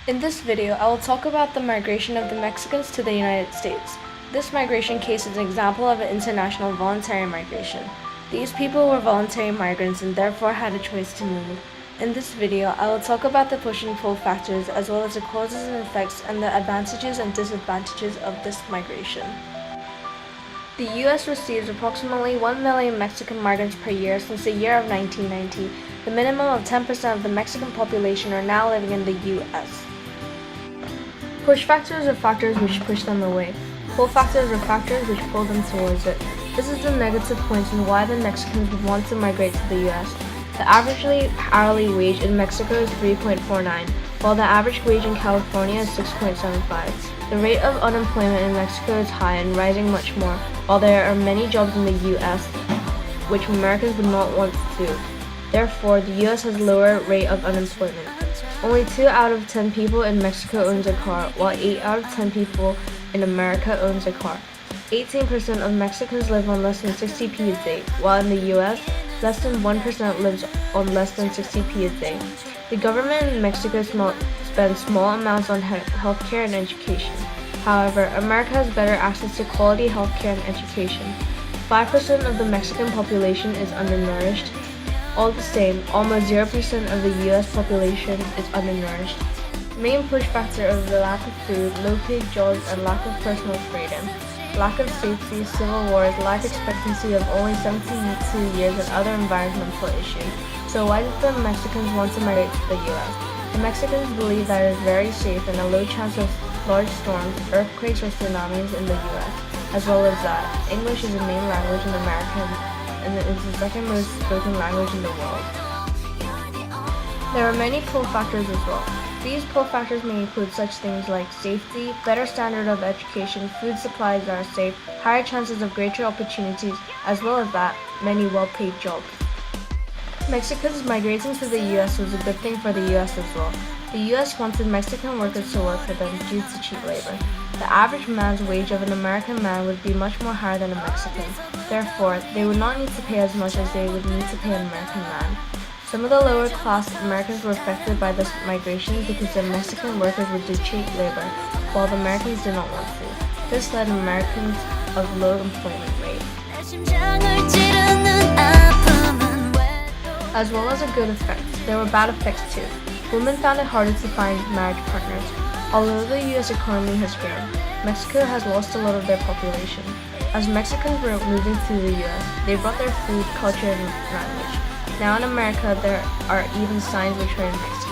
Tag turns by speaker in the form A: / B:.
A: In this video, I will talk about the migration of the Mexicans to the United States. This migration case is an example of an international voluntary migration. These people were voluntary migrants and therefore had a choice to move. In this video, I will talk about the push and pull factors as well as the causes and effects and the advantages and disadvantages of this migration. The U.S. receives approximately 1 million Mexican migrants per year since the year of 1990. The minimum of 10% of the Mexican population are now living in the U.S. Push factors are factors which push them away. Pull factors are factors which pull them towards it. This is the negative points and why the Mexicans would want to migrate to the U.S. The average hourly wage in Mexico is $3.49, while the average wage in California is $6.75. The rate of unemployment in Mexico is high and rising much more, while there are many jobs in the U.S. which Americans would not want to do. Therefore, the U.S. has a lower rate of unemployment. Only 2 out of 10 people in Mexico owns a car, while 8 out of 10 people in America owns a car. 18% of Mexicans live on less than 60p a day, while in the U.S., less than 1% lives on less than 60p a day. The government in Mexico spends small amounts on healthcare and education. However, America has better access to quality healthcare and education. 5% of the Mexican population is undernourished. All the same, almost 0% of the U.S. population is undernourished. Main push factor are the lack of food, low-paid jobs, and lack of personal freedom. Lack of safety, civil wars, life expectancy of only 72 years, and other environmental issues. So why did the Mexicans want to migrate to the U.S.? The Mexicans believe that it is very safe and a low chance of large storms, earthquakes, or tsunamis in the U.S., as well as that English is the main language in America and it is the second most spoken language in the world. There are many pull factors as well. These pull factors may include such things like safety, better standard of education, food supplies that are safe, higher chances of greater opportunities, as well as that, many well-paid jobs. Mexicans migrating to the U.S. was a good thing for the U.S. as well. The U.S. wanted Mexican workers to work for them due to cheap labor. The average man's wage of an American man would be much more higher than a Mexican. Therefore, they would not need to pay as much as they would need to pay an American man. Some of the lower class Americans were affected by this migration because the Mexican workers would do cheap labor, while the Americans did not want to. This led Americans of low employment rate. As well as a good effect, there were bad effects too. Women found it harder to find marriage partners. Although the U.S. economy has grown, Mexico has lost a lot of their population. As Mexicans were moving to the U.S., they brought their food, culture, and language. Now in America, there are even signs which are in Mexico.